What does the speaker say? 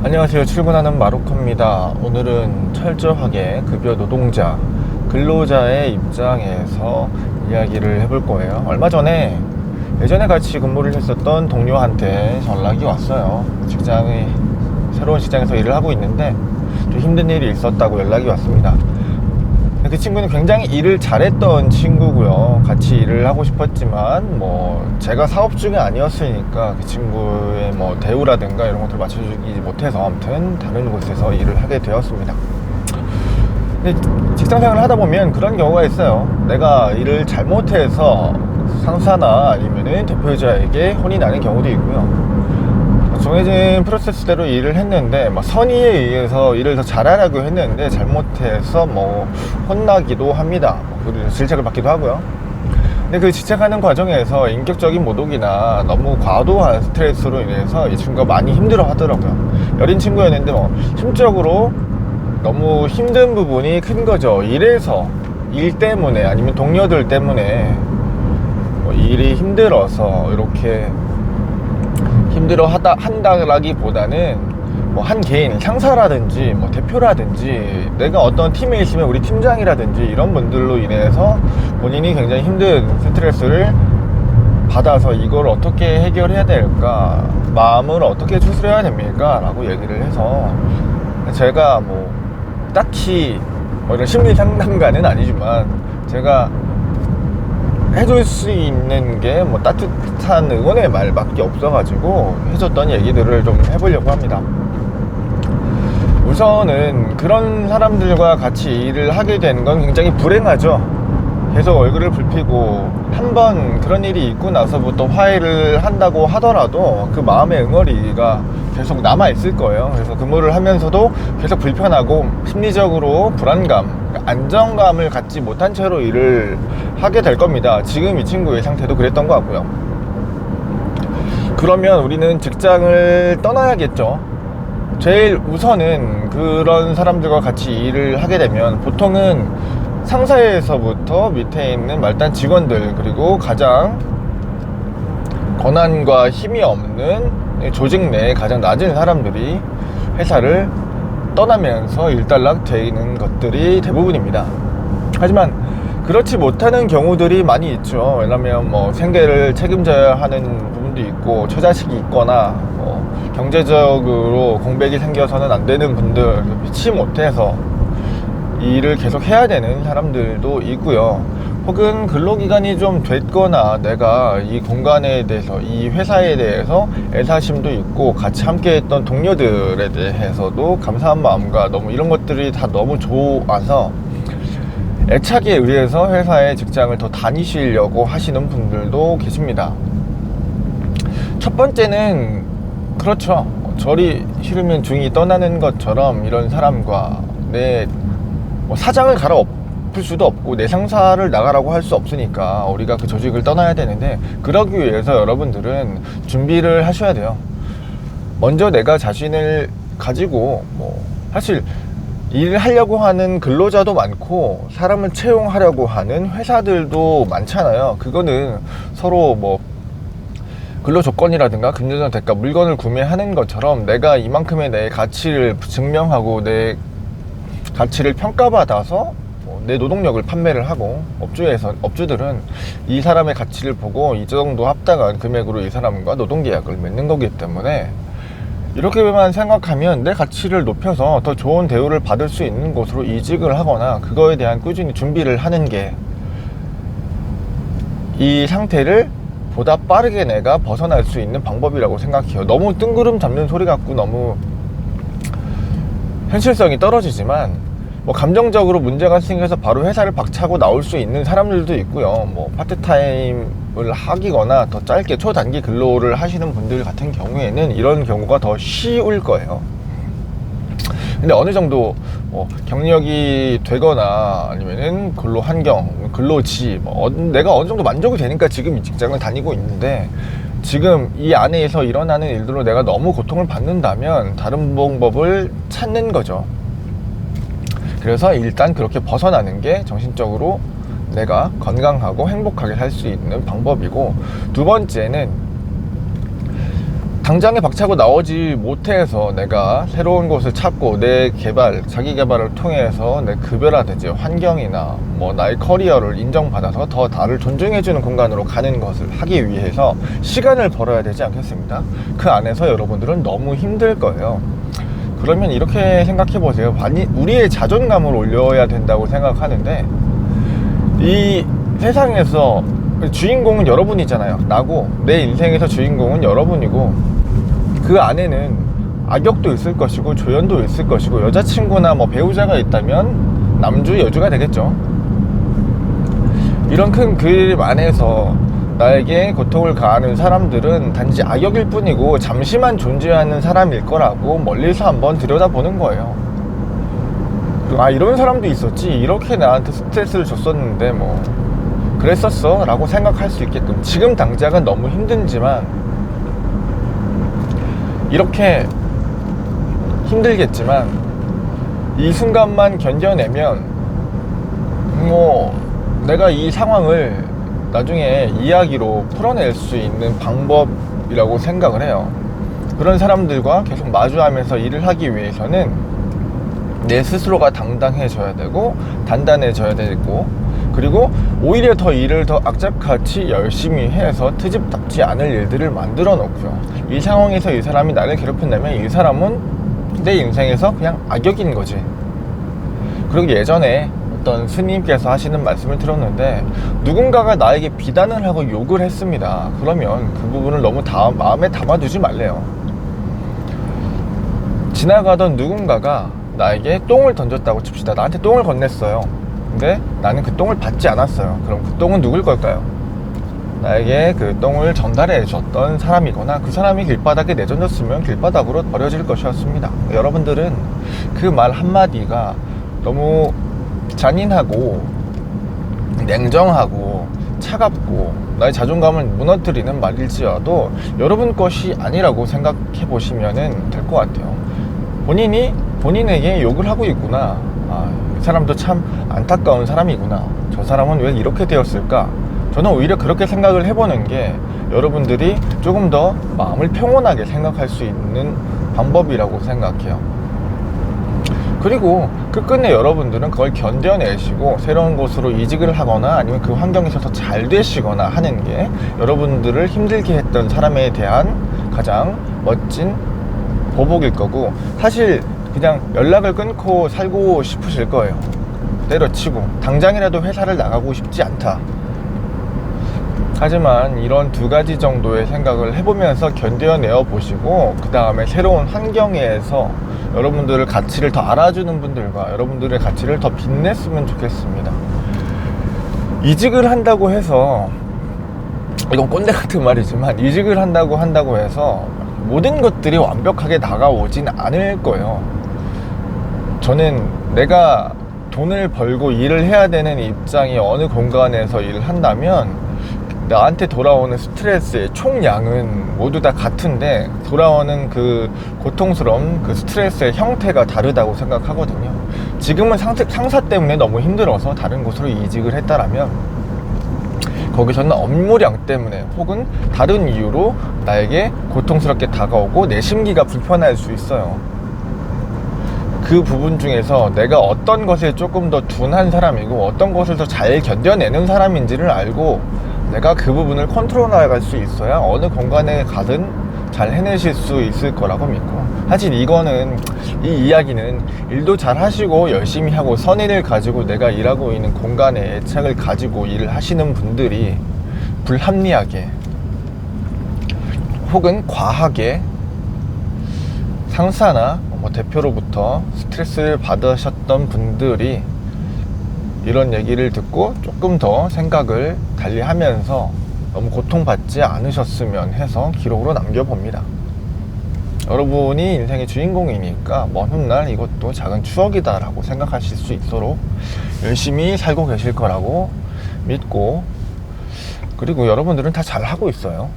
안녕하세요. 출근하는 마루코입니다. 오늘은 철저하게 급여 노동자, 근로자의 입장에서 이야기를 해볼 거예요. 얼마 전에 예전에 같이 근무를 했었던 동료한테 연락이 왔어요. 새로운 직장에서 일을 하고 있는데 좀 힘든 일이 있었다고 연락이 왔습니다. 그 친구는 굉장히 일을 잘했던 친구고요. 같이 일을 하고 싶었지만 제가 사업 중이 아니었으니까 그 친구의 대우라든가 이런 것들을 맞춰주지 못해서 아무튼 다른 곳에서 일을 하게 되었습니다. 근데 직장 생활을 하다 보면 그런 경우가 있어요. 내가 일을 잘못해서 상사나 아니면은 대표자에게 혼이 나는 경우도 있고요. 정해진 프로세스대로 일을 했는데 선의에 의해서 일을 더 잘하라고 했는데 잘못해서 혼나기도 합니다. 그리고 질책을 받기도 하고요. 근데 그 질책하는 과정에서 인격적인 모독이나 너무 과도한 스트레스로 인해서 이 친구가 많이 힘들어 하더라고요. 여린 친구였는데 심적으로 너무 힘든 부분이 큰 거죠. 일 때문에 아니면 동료들 때문에 일이 힘들어서 이렇게 한다라기보다는 한 개인 상사라든지 대표라든지 내가 어떤 팀에 있으면 우리 팀장이라든지 이런 분들로 인해서 본인이 굉장히 힘든 스트레스를 받아서 이걸 어떻게 해결해야 될까, 마음을 어떻게 추스려야 됩니까 라고 얘기를 해서 제가 딱히 이런 심리 상담가는 아니지만 제가 해줄 수 있는 게 따뜻한 응원의 말밖에 없어가지고 해줬던 얘기들을 좀 해보려고 합니다. 우선은 그런 사람들과 같이 일을 하게 되는 건 굉장히 불행하죠. 계속 얼굴을 붉히고 한번 그런 일이 있고 나서부터 화해를 한다고 하더라도 그 마음의 응어리가 계속 남아있을 거예요. 그래서 근무를 하면서도 계속 불편하고 심리적으로 불안감, 안정감을 갖지 못한 채로 일을 하게 될 겁니다. 지금 이 친구의 상태도 그랬던 것 같고요. 그러면 우리는 직장을 떠나야겠죠. 제일 우선은 그런 사람들과 같이 일을 하게 되면 보통은 상사에서부터 밑에 있는 말단 직원들, 그리고 가장 권한과 힘이 없는 조직 내에 가장 낮은 사람들이 회사를 떠나면서 일단락 되는 것들이 대부분입니다. 하지만 그렇지 못하는 경우들이 많이 있죠. 왜냐면 생계를 책임져야 하는 부분도 있고 처자식이 있거나 경제적으로 공백이 생겨서는 안 되는 분들, 피치 못해서 이 일을 계속 해야 되는 사람들도 있고요. 혹은 근로기간이 좀 됐거나 내가 이 공간에 대해서, 이 회사에 대해서 애사심도 있고 같이 함께 했던 동료들에 대해서도 감사한 마음과 너무 이런 것들이 다 너무 좋아서 애착에 의해서 회사에 직장을 더 다니시려고 하시는 분들도 계십니다. 첫 번째는 그렇죠. 절이 싫으면 중이 떠나는 것처럼 이런 사람과 내 사장을 갈아엎을 수도 없고 내 상사를 나가라고 할 수 없으니까 우리가 그 조직을 떠나야 되는데, 그러기 위해서 여러분들은 준비를 하셔야 돼요. 먼저 내가 자신을 가지고 사실 일을 하려고 하는 근로자도 많고 사람을 채용하려고 하는 회사들도 많잖아요. 그거는 서로 근로 조건이라든가 금전적 대가, 물건을 구매하는 것처럼 내가 이만큼의 내 가치를 증명하고 내 가치를 평가받아서 내 노동력을 판매를 하고, 업주들은 이 사람의 가치를 보고 이 정도 합당한 금액으로 이 사람과 노동계약을 맺는 거기 때문에 이렇게만 생각하면 내 가치를 높여서 더 좋은 대우를 받을 수 있는 곳으로 이직을 하거나 그거에 대한 꾸준히 준비를 하는 게 이 상태를 보다 빠르게 내가 벗어날 수 있는 방법이라고 생각해요. 너무 뜬구름 잡는 소리 같고 너무 현실성이 떨어지지만 감정적으로 문제가 생겨서 바로 회사를 박차고 나올 수 있는 사람들도 있고요. 파트타임을 하기거나 더 짧게 초단기 근로를 하시는 분들 같은 경우에는 이런 경우가 더 쉬울 거예요. 근데 어느 정도 경력이 되거나 아니면은 근로 환경, 근로지, 내가 어느 정도 만족이 되니까 지금 이 직장을 다니고 있는데, 지금 이 안에서 일어나는 일들로 내가 너무 고통을 받는다면 다른 방법을 찾는 거죠. 그래서 일단 그렇게 벗어나는 게 정신적으로 내가 건강하고 행복하게 살 수 있는 방법이고, 두 번째는 당장에 박차고 나오지 못해서 내가 새로운 곳을 찾고 내 개발, 자기 개발을 통해서 내 급여라든지 환경이나 뭐 나의 커리어를 인정받아서 더 나를 존중해주는 공간으로 가는 것을 하기 위해서 시간을 벌어야 되지 않겠습니까? 그 안에서 여러분들은 너무 힘들 거예요. 그러면 이렇게 생각해 보세요. 우리의 자존감을 올려야 된다고 생각하는데, 이 세상에서 주인공은 여러분이잖아요. 나고, 내 인생에서 주인공은 여러분이고, 그 안에는 악역도 있을 것이고 조연도 있을 것이고, 여자친구나 뭐 배우자가 있다면 남주 여주가 되겠죠. 이런 큰 그림 안에서 나에게 고통을 가하는 사람들은 단지 악역일 뿐이고 잠시만 존재하는 사람일 거라고 멀리서 한번 들여다보는 거예요. 아, 이런 사람도 있었지, 이렇게 나한테 스트레스를 줬었는데 뭐 그랬었어 라고 생각할 수 있게끔, 지금 당장은 너무 힘들지만, 이렇게 힘들겠지만 이 순간만 견뎌내면 뭐 내가 이 상황을 나중에 이야기로 풀어낼 수 있는 방법이라고 생각을 해요. 그런 사람들과 계속 마주하면서 일을 하기 위해서는 내 스스로가 당당해져야 되고 단단해져야 되고, 그리고 오히려 더 일을 더 악착같이 열심히 해서 트집답지 않을 일들을 만들어 놓고요. 이 상황에서 이 사람이 나를 괴롭힌다면 이 사람은 내 인생에서 그냥 악역인 거지. 그리고 예전에 어떤 스님께서 하시는 말씀을 들었는데, 누군가가 나에게 비난을 하고 욕을 했습니다. 그러면 그 부분을 너무 마음에 담아두지 말래요. 지나가던 누군가가 나에게 똥을 던졌다고 칩시다. 나한테 똥을 건넸어요. 근데 나는 그 똥을 받지 않았어요. 그럼 그 똥은 누굴 걸까요? 나에게 그 똥을 전달해 줬던 사람이거나, 그 사람이 길바닥에 내던졌으면 길바닥으로 버려질 것이었습니다. 여러분들은 그 말 한마디가 너무 잔인하고 냉정하고 차갑고 나의 자존감을 무너뜨리는 말일지라도 여러분 것이 아니라고 생각해 보시면 될 것 같아요. 본인이 본인에게 욕을 하고 있구나, 아, 이 사람도 참 안타까운 사람이구나, 저 사람은 왜 이렇게 되었을까, 저는 오히려 그렇게 생각을 해보는 게 여러분들이 조금 더 마음을 평온하게 생각할 수 있는 방법이라고 생각해요. 그리고 끝끝내 여러분들은 그걸 견뎌내시고 새로운 곳으로 이직을 하거나 아니면 그 환경에서 더 잘 되시거나 하는 게 여러분들을 힘들게 했던 사람에 대한 가장 멋진 보복일 거고, 사실 그냥 연락을 끊고 살고 싶으실 거예요. 때려치고 당장이라도 회사를 나가고 싶지 않다. 하지만 이런 두 가지 정도의 생각을 해보면서 견뎌내어 보시고, 그 다음에 새로운 환경에서 여러분들의 가치를 더 알아주는 분들과 여러분들의 가치를 더 빛냈으면 좋겠습니다. 이직을 한다고 해서, 이건 꼰대 같은 말이지만, 이직을 한다고 해서 모든 것들이 완벽하게 다가오진 않을 거예요. 저는 내가 돈을 벌고 일을 해야 되는 입장이 어느 공간에서 일을 한다면 나한테 돌아오는 스트레스의 총량은 모두 다 같은데, 돌아오는 그 고통스러운 그 스트레스의 형태가 다르다고 생각하거든요. 지금은 상사 때문에 너무 힘들어서 다른 곳으로 이직을 했다라면, 거기서는 업무량 때문에 혹은 다른 이유로 나에게 고통스럽게 다가오고 내 심기가 불편할 수 있어요. 그 부분 중에서 내가 어떤 것에 조금 더 둔한 사람이고 어떤 것을 더 잘 견뎌내는 사람인지를 알고 내가 그 부분을 컨트롤 나갈 수 있어야 어느 공간에 가든 잘 해내실 수 있을 거라고 믿고, 사실 이거는, 이 이야기는 일도 잘 하시고 열심히 하고 선의를 가지고 내가 일하고 있는 공간에 애착을 가지고 일을 하시는 분들이 불합리하게 혹은 과하게 상사나 뭐 대표로부터 스트레스를 받으셨던 분들이 이런 얘기를 듣고 조금 더 생각을 달리 하면서 너무 고통받지 않으셨으면 해서 기록으로 남겨봅니다. 여러분이 인생의 주인공이니까 먼 훗날 이것도 작은 추억이다 라고 생각하실 수 있도록 열심히 살고 계실 거라고 믿고, 그리고 여러분들은 다 잘하고 있어요.